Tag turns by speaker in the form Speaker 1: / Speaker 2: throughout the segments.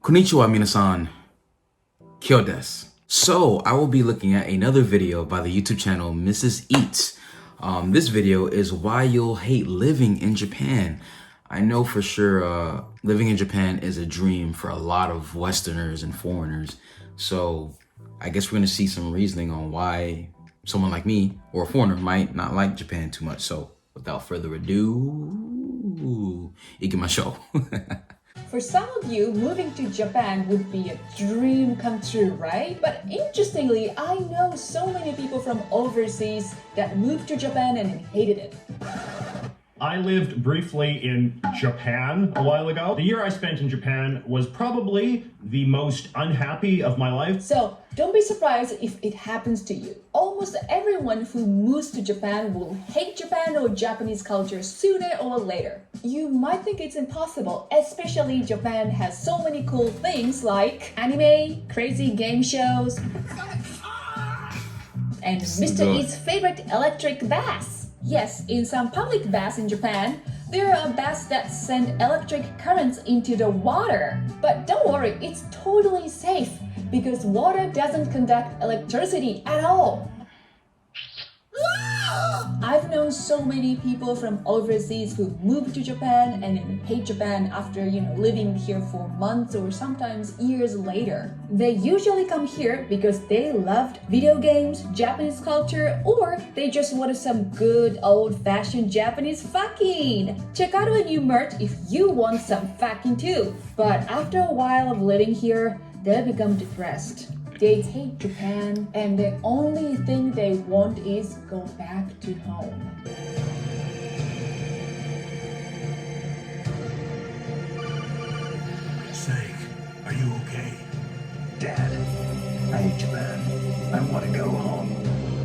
Speaker 1: Konnichiwa minasan, kyo desu. So I will be looking at another video by the YouTube channel Mrs. Eats. This video is why you'll hate living in Japan. I know for sure living in Japan is a dream for a lot of Westerners and foreigners. So I guess we're gonna see some reasoning on why someone like me or a foreigner might not like Japan too much. So without further ado, ikimashou.
Speaker 2: For some of you, moving to Japan would be a dream come true, right? But interestingly, I know so many people from overseas that moved to Japan and hated it.
Speaker 3: I lived briefly in Japan a while ago. The year I spent in Japan was probably the most unhappy of my life.
Speaker 2: So don't be surprised if it happens to you. Almost everyone who moves to Japan will hate Japan or Japanese culture sooner or later. You might think it's impossible, especially Japan has so many cool things like anime, crazy game shows, and Mr. E's favorite electric baths. Yes, in some public baths in Japan, there are baths that send electric currents into the water. But don't worry, it's totally safe because water doesn't conduct electricity at all. I've known so many people from overseas who moved to Japan and then hate Japan after, living here for months or sometimes years later. They usually come here because they loved video games, Japanese culture, or they just wanted some good old-fashioned Japanese fucking. Check out our new merch if you want some fucking too. But after a while of living here, they become depressed. They hate Japan, and the only thing they want is go back to home.
Speaker 4: Sake, are you okay? Dad, I hate Japan. I want to go home.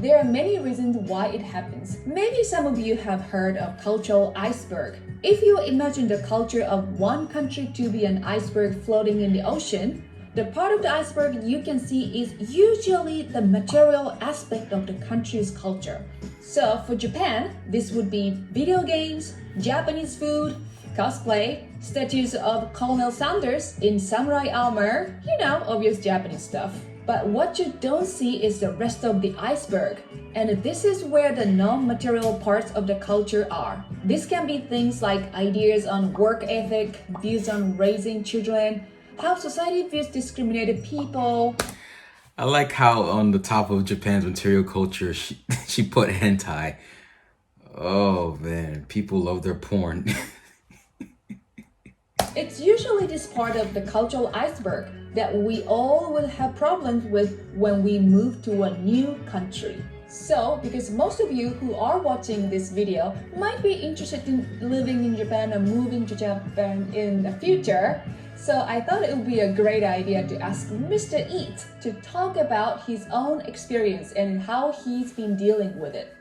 Speaker 2: There are many reasons why it happens. Maybe some of you have heard of cultural iceberg. If you imagine the culture of one country to be an iceberg floating in the ocean, the part of the iceberg you can see is usually the material aspect of the country's culture. So for Japan, this would be video games, Japanese food, cosplay, statues of Colonel Sanders in samurai armor, obvious Japanese stuff. But what you don't see is the rest of the iceberg. And this is where the non-material parts of the culture are. This can be things like ideas on work ethic, views on raising children, how society views discriminated people.
Speaker 1: I like how on the top of Japan's material culture, she put hentai. Oh man, people love their porn.
Speaker 2: It's usually this part of the cultural iceberg that we all will have problems with when we move to a new country. So, because most of you who are watching this video might be interested in living in Japan or moving to Japan in the future, so I thought it would be a great idea to ask Mr. Eat to talk about his own experience and how he's been dealing with it.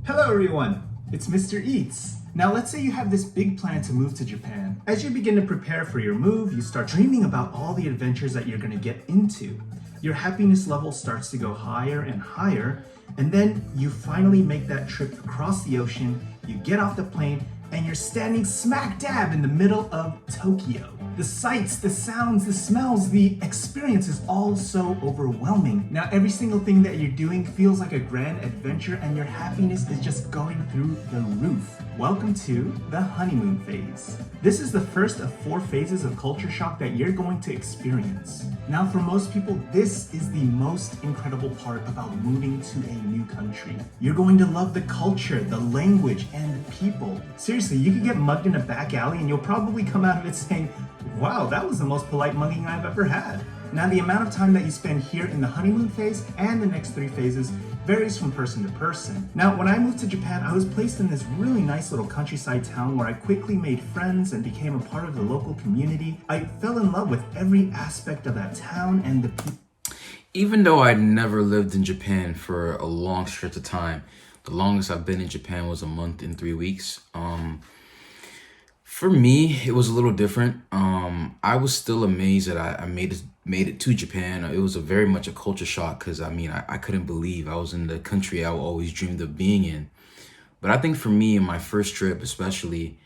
Speaker 5: Hello everyone, it's Mr. Eats. Now let's say you have this big plan to move to Japan. As you begin to prepare for your move, you start dreaming about all the adventures that you're going to get into. Your happiness level starts to go higher and higher, and then you finally make that trip across the ocean, you get off the plane, and you're standing smack dab in the middle of Tokyo. The sights, the sounds, the smells, the experience is all so overwhelming. Now every single thing that you're doing feels like a grand adventure and your happiness is just going through the roof. Welcome to the honeymoon phase. This is the first of 4 phases of culture shock that you're going to experience. Now for most people, this is the most incredible part about moving to a new country. You're going to love the culture, the language, and the people. Seriously, you could get mugged in a back alley and you'll probably come out of it saying, wow, that was the most polite mugging I've ever had. Now, the amount of time that you spend here in the honeymoon phase and the next 3 phases varies from person to person. Now, when I moved to Japan, I was placed in this really nice little countryside town where I quickly made friends and became a part of the local community. I fell in love with every aspect of that town and the people.
Speaker 1: Even though I'd never lived in Japan for a long stretch of time, the longest I've been in Japan was a month and 3 weeks. For me, it was a little different. I was still amazed that I made it to Japan. It was very much a culture shock because I couldn't believe I was in the country I always dreamed of being in. But I think for me, in my first trip especially,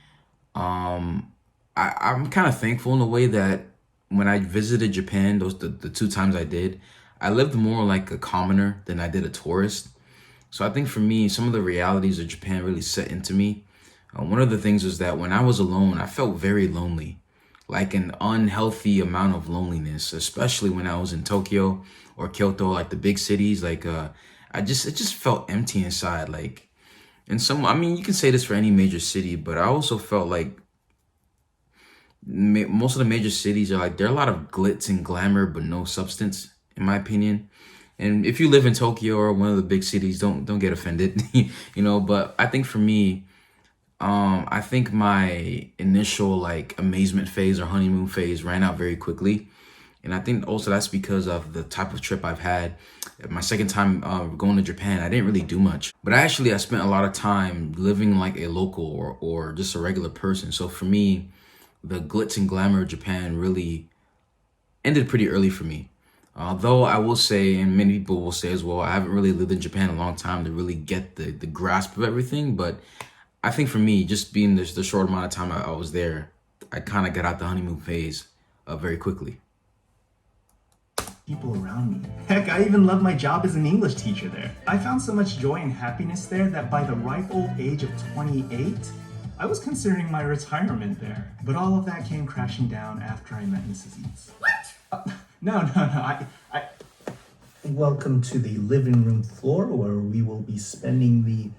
Speaker 1: I'm kind of thankful in a way that when I visited Japan, the 2 times I did, I lived more like a commoner than I did a tourist. So I think for me, some of the realities of Japan really set into me. One of the things was that when I was alone, I felt very lonely, like an unhealthy amount of loneliness, especially when I was in Tokyo or Kyoto, like the big cities. Like it just felt empty inside. Like, I mean, you can say this for any major city, but I also felt like most of the major cities are like, there are a lot of glitz and glamour, but no substance, in my opinion. And if you live in Tokyo or one of the big cities, don't get offended, but I think for me, I think my initial like amazement phase or honeymoon phase ran out very quickly. And I think also that's because of the type of trip I've had. My second time going to Japan, I didn't really do much. But I spent a lot of time living like a local or just a regular person. So for me, the glitz and glamour of Japan really ended pretty early for me. Although I will say, and many people will say as well, I haven't really lived in Japan a long time to really get the grasp of everything. But I think for me, just being the short amount of time I was there, I kind of got out the honeymoon phase very quickly.
Speaker 5: People around me. Heck, I even love my job as an English teacher there. I found so much joy and happiness there that by the ripe old age of 28, I was considering my retirement there. But all of that came crashing down after I met Mrs. Eats. What? No, I... Welcome to the living room floor where we will be spending the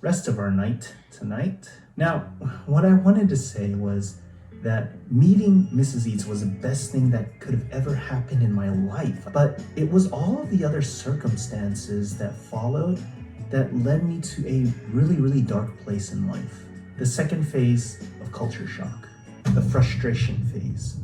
Speaker 5: rest of our night tonight. Now, what I wanted to say was that meeting Mrs. Eats was the best thing that could have ever happened in my life. But it was all of the other circumstances that followed that led me to a really, really dark place in life. The second phase of culture shock, the frustration phase.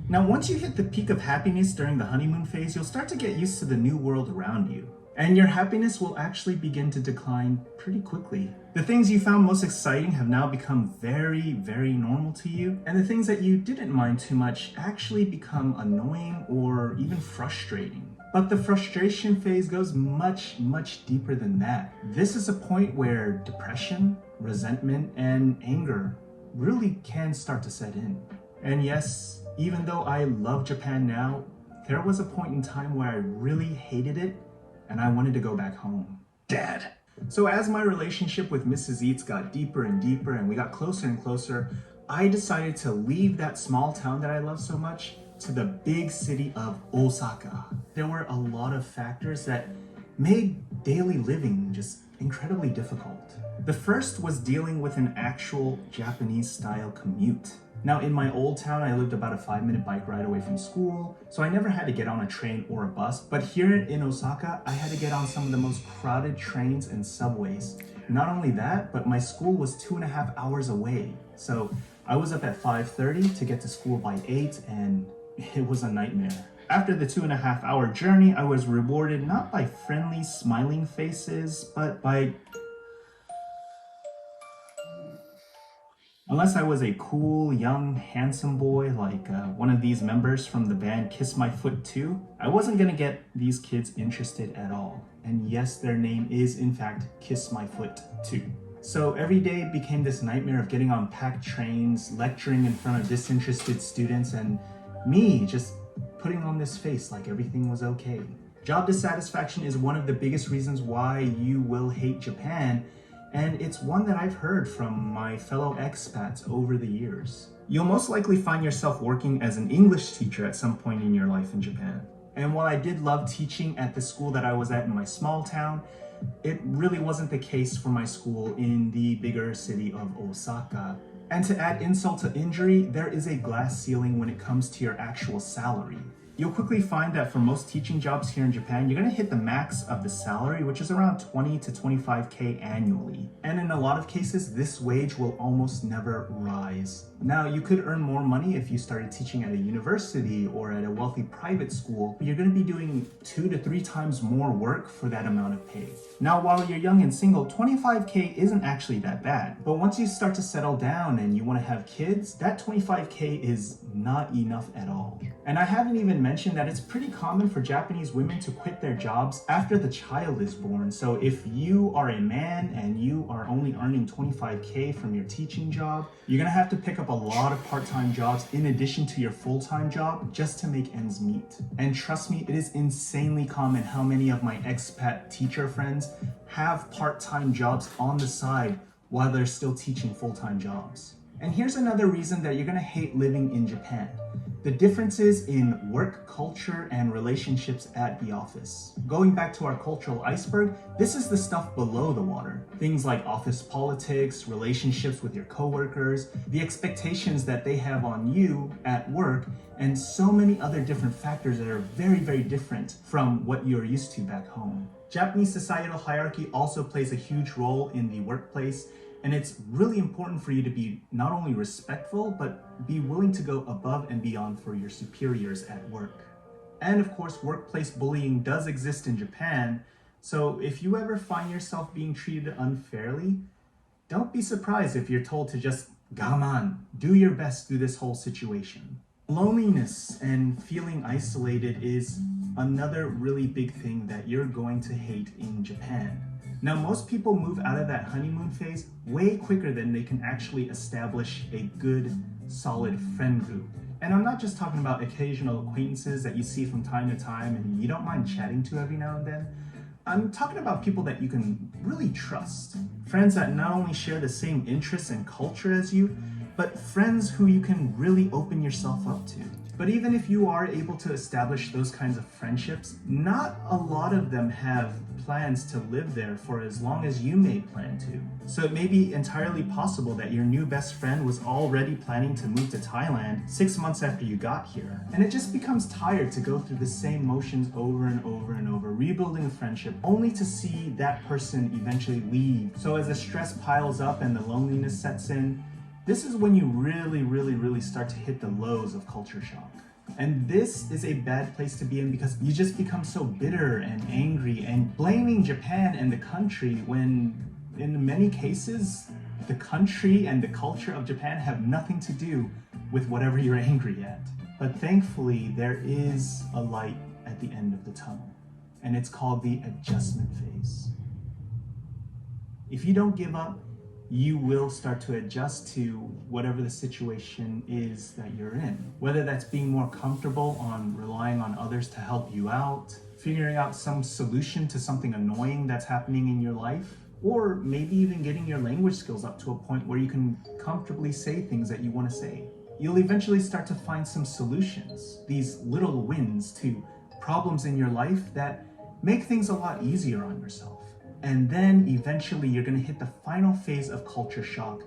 Speaker 5: Now, once you hit the peak of happiness during the honeymoon phase, you'll start to get used to the new world around you. And your happiness will actually begin to decline pretty quickly. The things you found most exciting have now become very, very normal to you. And the things that you didn't mind too much actually become annoying or even frustrating. But the frustration phase goes much, much deeper than that. This is a point where depression, resentment, and anger really can start to set in. And yes, even though I love Japan now, there was a point in time where I really hated it and I wanted to go back home. Dad. So as my relationship with Mrs. Eats got deeper and deeper and we got closer and closer, I decided to leave that small town that I love so much to the big city of Osaka. There were a lot of factors that made daily living just incredibly difficult. The first was dealing with an actual Japanese-style commute. Now, in my old town, I lived about a 5-minute bike ride away from school, so I never had to get on a train or a bus. But here in Osaka, I had to get on some of the most crowded trains and subways. Not only that, but my school was 2.5 hours away. So I was up at 5:30 to get to school by 8, and it was a nightmare. After the 2.5-hour journey, I was rewarded not by friendly, smiling faces, but by... Unless I was a cool, young, handsome boy like one of these members from the band Kiss My Foot 2, I wasn't gonna get these kids interested at all. And yes, their name is in fact Kiss My Foot 2. So every day became this nightmare of getting on packed trains, lecturing in front of disinterested students, and me just putting on this face like everything was okay. Job dissatisfaction is one of the biggest reasons why you will hate Japan, and it's one that I've heard from my fellow expats over the years. You'll most likely find yourself working as an English teacher at some point in your life in Japan. And while I did love teaching at the school that I was at in my small town, it really wasn't the case for my school in the bigger city of Osaka. And to add insult to injury, there is a glass ceiling when it comes to your actual salary. You'll quickly find that for most teaching jobs here in Japan, you're gonna hit the max of the salary, which is around 20 to 25K annually. And in a lot of cases, this wage will almost never rise. Now, you could earn more money if you started teaching at a university or at a wealthy private school, but you're gonna be doing 2 to 3 times more work for that amount of pay. Now, while you're young and single, 25K isn't actually that bad. But once you start to settle down and you wanna have kids, that 25K is not enough at all. And I haven't even mentioned mention that it's pretty common for Japanese women to quit their jobs after the child is born. So if you are a man and you are only earning 25K from your teaching job, you're gonna have to pick up a lot of part-time jobs in addition to your full-time job just to make ends meet. And trust me, it is insanely common how many of my expat teacher friends have part-time jobs on the side while they're still teaching full-time jobs. And here's another reason that you're gonna hate living in Japan. The differences in work culture and relationships at the office. Going back to our cultural iceberg, this is the stuff below the water. Things like office politics, relationships with your coworkers, the expectations that they have on you at work, and so many other different factors that are very, very different from what you're used to back home. Japanese societal hierarchy also plays a huge role in the workplace, and it's really important for you to be not only respectful, but be willing to go above and beyond for your superiors at work. And of course, workplace bullying does exist in Japan, so if you ever find yourself being treated unfairly, don't be surprised if you're told to just gaman, do your best through this whole situation. Loneliness and feeling isolated is another really big thing that you're going to hate in Japan. Now, most people move out of that honeymoon phase way quicker than they can actually establish a good, solid friend group. And I'm not just talking about occasional acquaintances that you see from time to time and you don't mind chatting to every now and then. I'm talking about people that you can really trust. Friends that not only share the same interests and culture as you, but friends who you can really open yourself up to. But even if you are able to establish those kinds of friendships, not a lot of them have plans to live there for as long as you may plan to. So it may be entirely possible that your new best friend was already planning to move to Thailand 6 months after you got here. And it just becomes tired to go through the same motions over and over and over, rebuilding a friendship, only to see that person eventually leave. So as the stress piles up and the loneliness sets in, this is when you really start to hit the lows of culture shock. And this is a bad place to be in because you just become so bitter and angry and blaming Japan and the country when in many cases, the country and the culture of Japan have nothing to do with whatever you're angry at. But thankfully, there is a light at the end of the tunnel, and it's called the adjustment phase. If you don't give up, you will start to adjust to whatever the situation is that you're in. Whether that's being more comfortable on relying on others to help you out, figuring out some solution to something annoying that's happening in your life, or maybe even getting your language skills up to a point where you can comfortably say things that you want to say. You'll eventually start to find some solutions, these little wins to problems in your life that make things a lot easier on yourself. And then eventually you're going to hit the final phase of culture shock,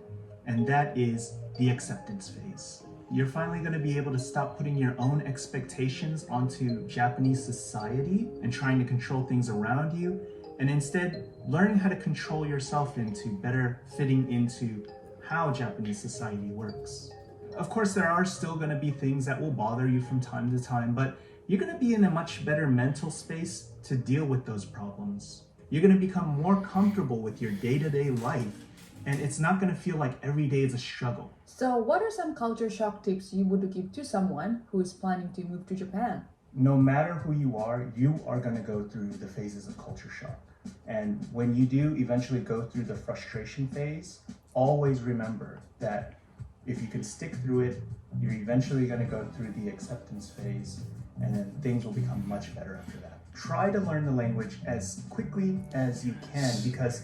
Speaker 5: and that is the acceptance phase. You're finally going to be able to stop putting your own expectations onto Japanese society and trying to control things around you, and instead learning how to control yourself into better fitting into how Japanese society works. Of course, there are still going to be things that will bother you from time to time, but you're going to be in a much better mental space to deal with those problems. You're going to become more comfortable with your day-to-day life, and it's not going to feel like every day is a struggle.
Speaker 2: So, what are some culture shock tips you would give to someone who is planning to move to Japan?
Speaker 5: No matter who you are going to go through the phases of culture shock. And when you do eventually go through the frustration phase, always remember that if you can stick through it, you're eventually going to go through the acceptance phase, and then things will become much better after that. Try to learn the language as quickly as you can, because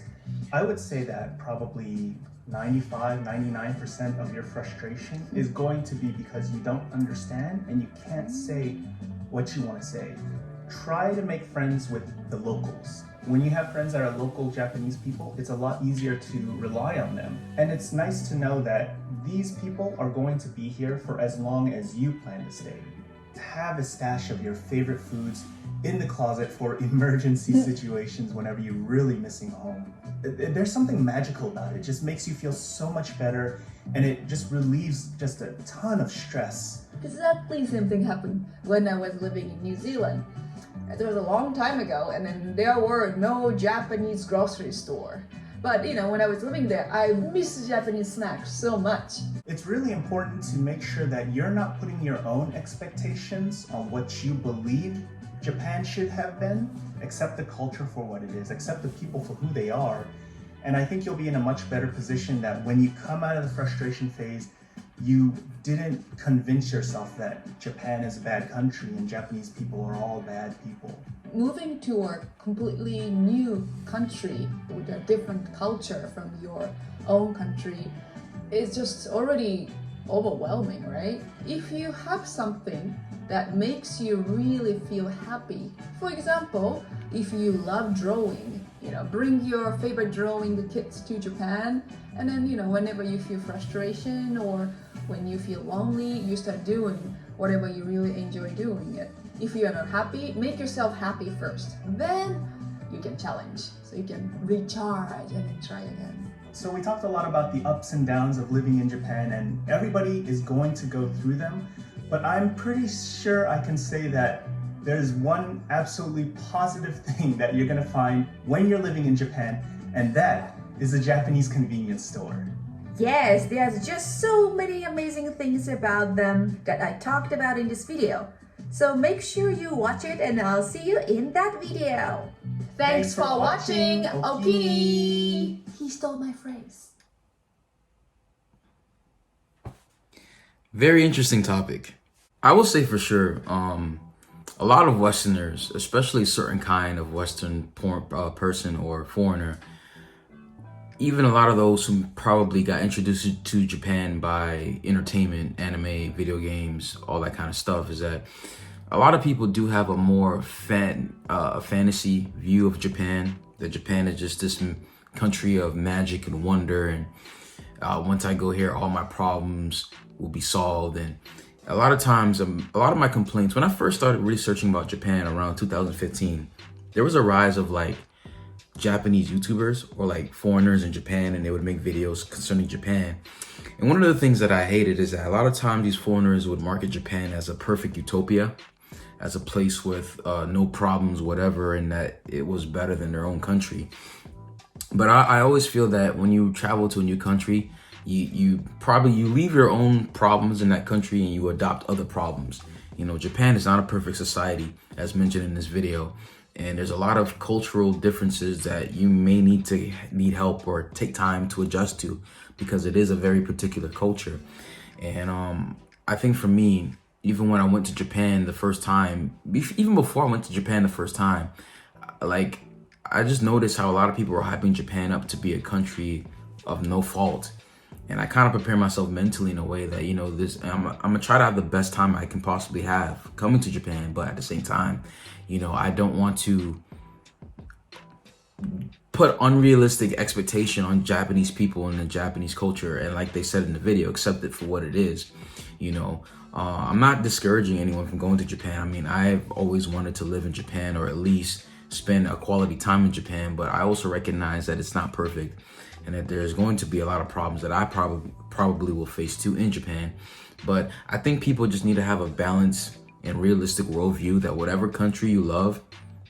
Speaker 5: I would say that probably 95-99% of your frustration is going to be because you don't understand and you can't say what you want to say. Try to make friends with the locals. When you have friends that are local Japanese people, it's a lot easier to rely on them. And it's nice to know that these people are going to be here for as long as you plan to stay. Have a stash of your favorite foods in the closet for emergency situations whenever you're really missing home. There's something magical about it. It just makes you feel so much better, and it just relieves just a ton of stress.
Speaker 2: Exactly the same thing happened when I was living in New Zealand. It was a long time ago, and then there were no Japanese grocery store. But when I was living there, I miss Japanese snacks so much.
Speaker 5: It's really important to make sure that you're not putting your own expectations on what you believe Japan should have been. Accept the culture for what it is, accept the people for who they are. And I think you'll be in a much better position that when you come out of the frustration phase, you didn't convince yourself that Japan is a bad country and Japanese people are all bad people.
Speaker 2: Moving to a completely new country with a different culture from your own country is just already overwhelming, right? If you have something that makes you really feel happy, for example, if you love drawing, bring your favorite drawing kits to Japan, and then whenever you feel frustration or when you feel lonely, you start doing whatever you really enjoy doing it. If you are not happy, make yourself happy first. Then you can challenge. So you can recharge and then try again.
Speaker 5: So we talked a lot about the ups and downs of living in Japan, and everybody is going to go through them. But I'm pretty sure I can say that there's one absolutely positive thing that you're going to find when you're living in Japan, and that is a Japanese convenience store.
Speaker 6: Yes, there's just so many amazing things about them that I talked about in this video. So make sure you watch it and I'll see you in that video.
Speaker 2: Thanks for watching.
Speaker 5: Okini.
Speaker 2: Okini. He stole my phrase.
Speaker 1: Very interesting topic. I will say for sure, a lot of Westerners, especially a certain kind of Western person or foreigner, even a lot of those who probably got introduced to Japan by entertainment, anime, video games, all that kind of stuff, is that a lot of people do have a more fantasy view of Japan, that Japan is just this country of magic and wonder, and once I go here, all my problems will be solved. And a lot of times, a lot of my complaints, when I first started researching about Japan around 2015, there was a rise of like Japanese YouTubers or like foreigners in Japan, and they would make videos concerning Japan. And one of the things that I hated is that a lot of times these foreigners would market Japan as a perfect utopia, as a place with no problems, whatever, and that it was better than their own country. But I always feel that when you travel to a new country, you leave your own problems in that country and you adopt other problems. Japan is not a perfect society, as mentioned in this video. And there's a lot of cultural differences that you may need help or take time to adjust to, because it is a very particular culture. And I think for me, even when I went to Japan the first time, even before I went to Japan the first time, like I just noticed how a lot of people were hyping Japan up to be a country of no fault. And I kind of prepare myself mentally in a way that, I'm gonna try to have the best time I can possibly have coming to Japan. But at the same time, I don't want to put unrealistic expectation on Japanese people and the Japanese culture. And like they said in the video, accept it for what it is. I'm not discouraging anyone from going to Japan. I mean, I've always wanted to live in Japan, or at least spend a quality time in Japan. But I also recognize that it's not perfect, and that there's going to be a lot of problems that I probably will face too in Japan. But I think people just need to have a balanced and realistic worldview that whatever country you love,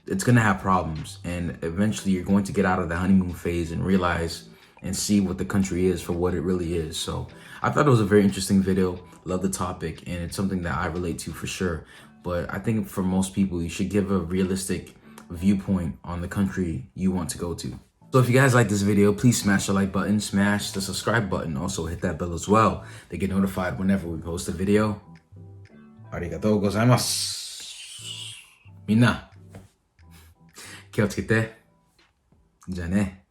Speaker 1: it's gonna have problems. And eventually you're going to get out of the honeymoon phase and realize and see what the country is for what it really is. So I thought it was a very interesting video. Love the topic, and it's something that I relate to for sure. But I think for most people, you should give a realistic viewpoint on the country you want to go to. So if you guys like this video, please smash the like button, smash the subscribe button, also hit that bell as well to get notified whenever we post a video. Arigatou gozaimasu. みんな、気をつけて。じゃあね。